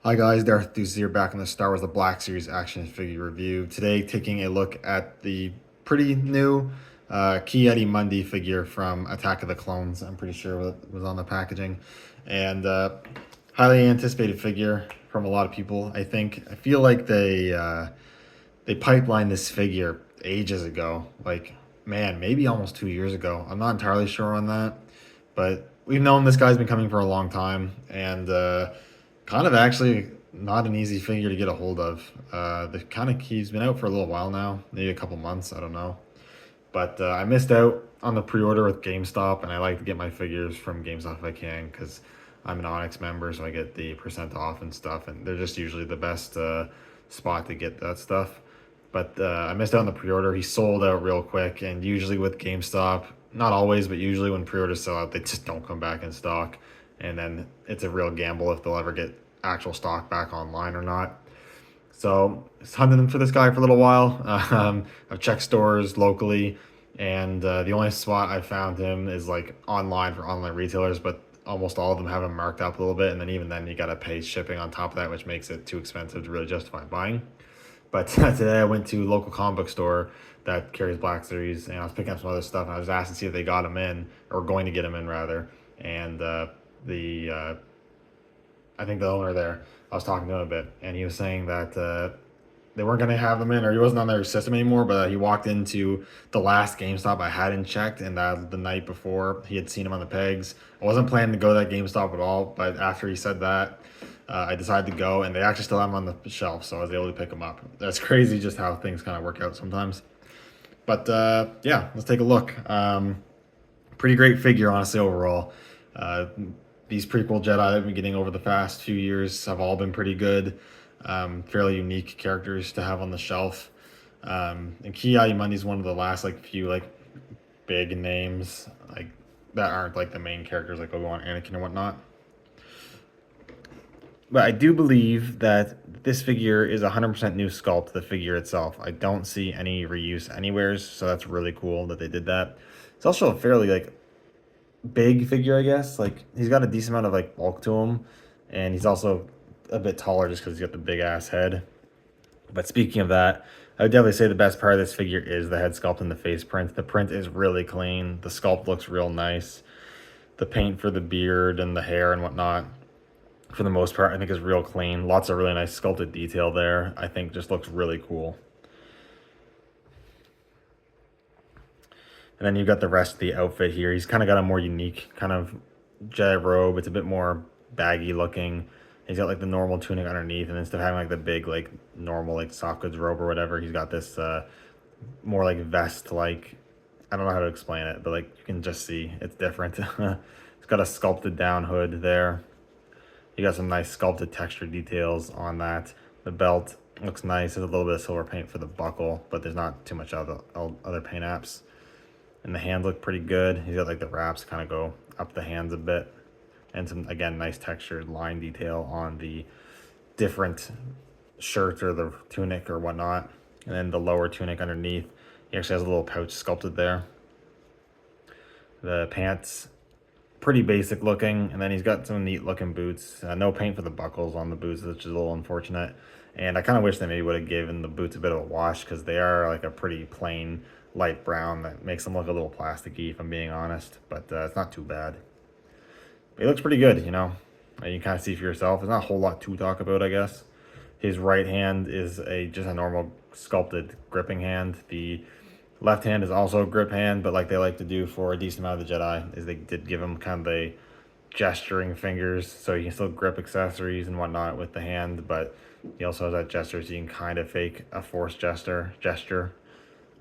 Hi guys, Darth Deuce here, back in the Star Wars The Black Series action figure review. Today taking a look at the pretty new Mundi figure from Attack of the Clones. I'm pretty sure what was on the packaging. And highly anticipated figure from a lot of people, I think. I feel like they pipelined this figure ages ago. Like, man, maybe almost 2 years ago. I'm not entirely sure on that. But we've known this guy's been coming for a long time. And kind of actually not an easy figure to get a hold of. He's been out for a little while now, maybe a couple months, I don't know. But I missed out on the pre-order with GameStop, and I like to get my figures from GameStop if I can, because I'm an Onyx member, so I get the percent off and stuff, and they're just usually the best spot to get that stuff. But I missed out on the pre-order. He sold out real quick, and usually with GameStop, not always, but usually when pre-orders sell out, they just don't come back in stock, and then it's a real gamble if they'll ever get actual stock back online or not. So I was hunting for this guy for a little while. I've checked stores locally, and the only spot I found him is like online for online retailers, but almost all of them have him marked up a little bit, and then even then you gotta pay shipping on top of that, which makes it too expensive to really justify buying. But today I went to a local comic book store that carries Black Series, and I was picking up some other stuff, and I was asking to see if they got him in, or going to get him in rather. And the I think the owner there, I was talking to him a bit, and he was saying that they weren't going to have them in, or he wasn't on their system anymore, but he walked into the last GameStop I hadn't checked, and the night before he had seen him on the pegs. I wasn't planning to go to that GameStop at all, but after he said that, I decided to go, and they actually still have them on the shelf, so I was able to pick them up. That's crazy just how things kind of work out sometimes. But yeah, let's take a look. Pretty great figure, honestly, overall. Uh, these prequel Jedi I've been getting over the past few years have all been pretty good. Fairly unique characters to have on the shelf. And Ki-Adi-Mundi is one of the last few big names that aren't like the main characters like Obi-Wan, Anakin, and whatnot. But I do believe that this figure is 100% new sculpt to the figure itself. I don't see any reuse anywheres, so that's really cool that they did that. It's also a fairly big figure, I guess. Like, he's got a decent amount of bulk to him, and he's also a bit taller just because he's got the big ass head. But speaking of that, I would definitely say the best part of this figure is the head sculpt and the face print. The print is really clean. The sculpt looks real nice. The paint for the beard and the hair and whatnot, for the most part, I think is real clean. Lots of really nice sculpted detail there. I think just looks really cool. And then you've got the rest of the outfit here. He's kind of got a more unique kind of Jedi robe. It's a bit more baggy looking. He's got the normal tunic underneath, and instead of having the big normal soft goods robe or whatever, he's got this more vest I don't know how to explain it, but you can just see it's different. It's got a sculpted down hood there. You got some nice sculpted texture details on that. The belt looks nice. There's a little bit of silver paint for the buckle, but there's not too much other paint apps. And the hands look pretty good. He's got the wraps kind of go up the hands a bit. And some, again, nice textured line detail on the different shirt or the tunic or whatnot. And then the lower tunic underneath, he actually has a little pouch sculpted there. The pants, pretty basic looking. And then he's got some neat looking boots. No paint for the buckles on the boots, which is a little unfortunate. And I kind of wish they maybe would have given the boots a bit of a wash, because they are a pretty plain light brown that makes them look a little plasticky, if I'm being honest. But it's not too bad. He looks pretty good, you know. You can kind of see for yourself. There's not a whole lot to talk about, I guess. His right hand is just a normal sculpted gripping hand. The left hand is also a grip hand, but they like to do for a decent amount of the Jedi, is they did give him kind of the gesturing fingers, so you can still grip accessories and whatnot with the hand, but he also has that gesture, so you can kind of fake a force gesture.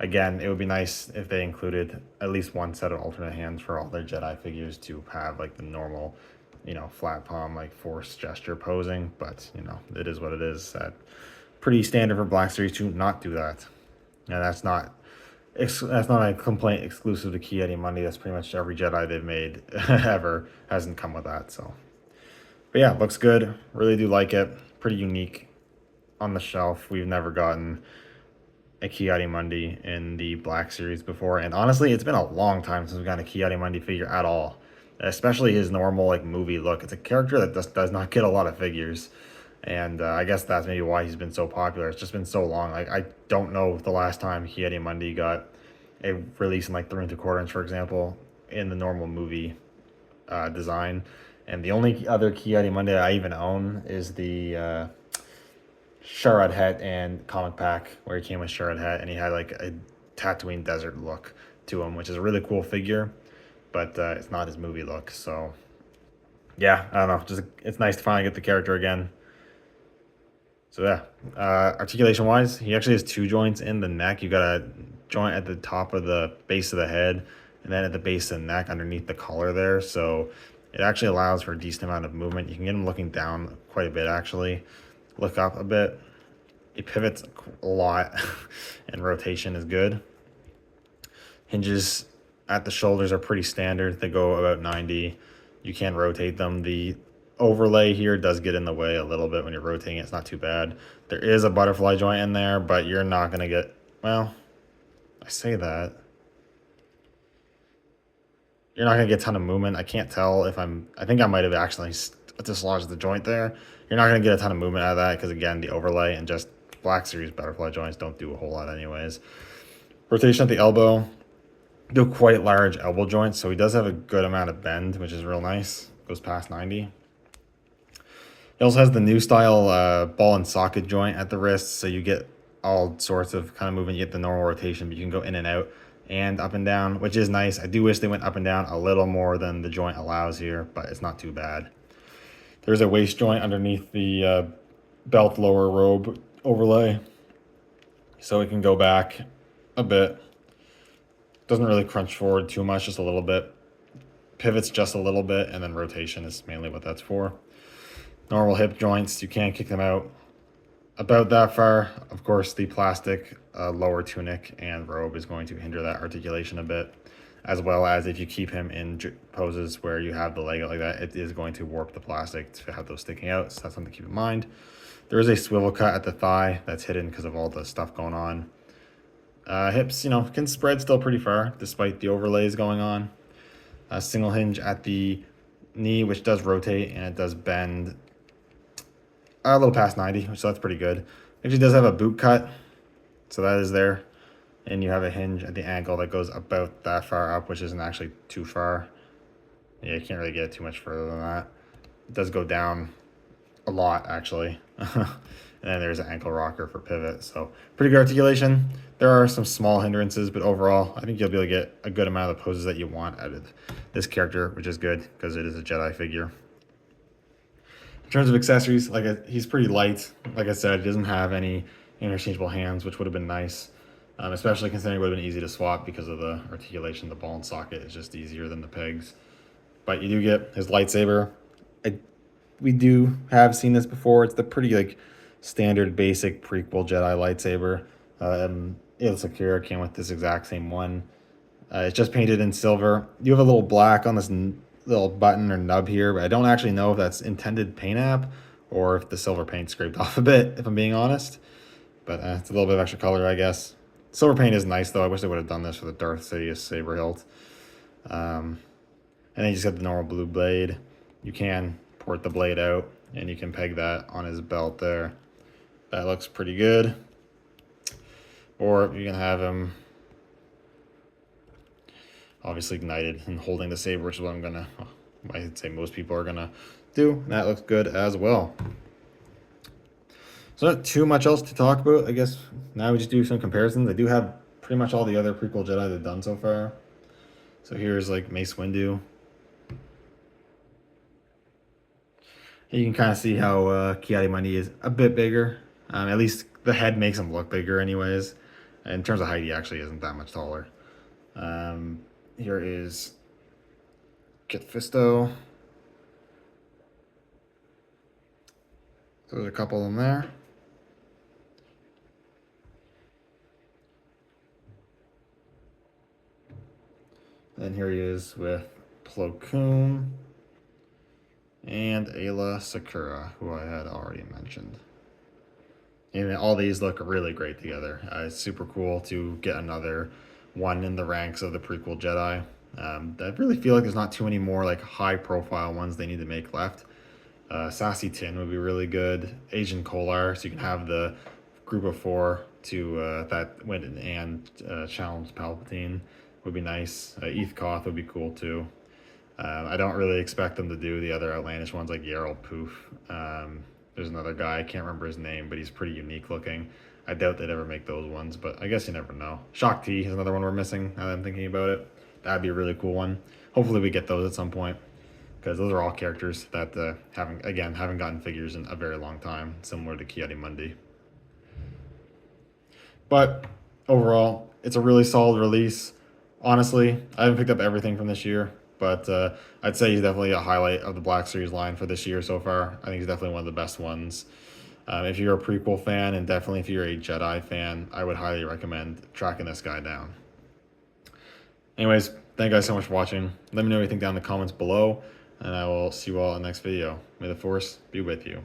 Again, it would be nice if they included at least one set of alternate hands for all their Jedi figures to have the normal, flat palm, force gesture posing. But, it is what it is. Pretty standard for Black Series to not do that. And that's not a complaint exclusive to Ki-Adi-Mundi. That's pretty much every Jedi they've made ever hasn't come with that. So, but yeah, looks good. Really do like it. Pretty unique on the shelf. We've never gotten a Ki-Adi-Mundi in the Black Series before, and honestly, it's been a long time since we've gotten a Ki-Adi-Mundi figure at all, especially his normal movie look. It's a character that just does not get a lot of figures. And I guess that's maybe why he's been so popular. It's just been so long. Like, I don't know the last time Kiadi Mundi got a release in like 3 3/4 inch, for example, in the normal movie design. And the only other Kiadi Mundi I even own is the Sharad Het and comic pack, where he came with Sharad Het and he had like a Tatooine desert look to him, which is a really cool figure, but it's not his movie look. So yeah, I don't know. Just it's nice to finally get the character again. So yeah, articulation wise, he actually has 2 joints in the neck. You got a joint at the top of the base of the head, and then at the base of the neck underneath the collar there. So it actually allows for a decent amount of movement. You can get him looking down quite a bit actually. Look up a bit. He pivots a lot, and rotation is good. Hinges at the shoulders are pretty standard. They go about 90. You can rotate them. The overlay here does get in the way a little bit when you're rotating it. It's not too bad. There is a butterfly joint in there, but you're not going to get, well, I say that. You're not going to get a ton of movement. I can't tell if I think I might have actually dislodged the joint there. You're not going to get a ton of movement out of that because, again, the overlay and just Black Series butterfly joints don't do a whole lot anyways. Rotation at the elbow. Do quite large elbow joints, so he does have a good amount of bend, which is real nice. Goes past 90. He also has the new style ball and socket joint at the wrist, so you get all sorts of kind of movement. You get the normal rotation, but you can go in and out and up and down, which is nice. I do wish they went up and down a little more than the joint allows here, but it's not too bad. There's a waist joint underneath the belt lower robe overlay, so it can go back a bit. Doesn't really crunch forward too much, just a little bit. Pivots just a little bit, and then rotation is mainly what that's for. Normal hip joints, you can't kick them out about that far. Of course, the plastic lower tunic and robe is going to hinder that articulation a bit, as well as if you keep him in poses where you have the leg out like that, it is going to warp the plastic to have those sticking out, so that's something to keep in mind. There is a swivel cut at the thigh that's hidden because of all the stuff going on. Hips, can spread still pretty far despite the overlays going on. A single hinge at the knee, which does rotate and it does bend a little past 90, so that's pretty good. Actually does have a boot cut, so that is there. And you have a hinge at the ankle that goes about that far up, which isn't actually too far. Yeah, you can't really get too much further than that. It does go down a lot, actually. And then there's an ankle rocker for pivot, so pretty good articulation. There are some small hindrances, but overall, I think you'll be able to get a good amount of the poses that you want out of this character, which is good because it is a Jedi figure. In terms of accessories, he's pretty light. Like I said, he doesn't have any interchangeable hands, which would have been nice, especially considering it would have been easy to swap because of the articulation. The ball and socket is just easier than the pegs. But you do get his lightsaber. We do have seen this before. It's the pretty standard basic prequel Jedi lightsaber. Il Secura came with this exact same one. It's just painted in silver. You have a little black on this little button or nub here, but I don't actually know if that's intended paint app or if the silver paint scraped off a bit, if I'm being honest. But it's a little bit of extra color, I guess. Silver paint is nice, though. I wish they would have done this for the Darth Sidious saber hilt. And then you just got the normal blue blade. You can port the blade out, and you can peg that on his belt there. That looks pretty good. Or you can have him obviously ignited and holding the saber, which is what I'd say most people are gonna do. And that looks good as well. So not too much else to talk about. I guess now we just do some comparisons. I do have pretty much all the other prequel Jedi they've done so far. So here's Mace Windu. You can kind of see how Kiadi Mundi is a bit bigger. At least the head makes him look bigger anyways. In terms of height, he actually isn't that much taller. Here is Kit Fisto. So there's a couple of them there. And here he is with Plo Koon and Ayla Secura, who I had already mentioned. And all these look really great together. It's super cool to get another one in the ranks of the prequel Jedi. I really feel like there's not too many more high profile ones they need to make left. Sassy Tin would be really good. Asian Kolar, so you can have the group of 4 to that went and challenge Palpatine would be nice. Eth Koth would be cool too. I don't really expect them to do the other outlandish ones like Yarrow Poof. There's another guy, I can't remember his name, but he's pretty unique looking. I doubt they'd ever make those ones, but I guess you never know. Shock T is another one we're missing now that I'm thinking about it. That'd be a really cool one. Hopefully we get those at some point, because those are all characters that haven't gotten figures in a very long time, similar to Ki-Adi-Mundi. But overall, it's a really solid release. Honestly, I haven't picked up everything from this year, but I'd say he's definitely a highlight of the Black Series line for this year so far. I think he's definitely one of the best ones. If you're a prequel fan, and definitely if you're a Jedi fan, I would highly recommend tracking this guy down. Anyways, thank you guys so much for watching. Let me know what you think down in the comments below, and I will see you all in the next video. May the Force be with you.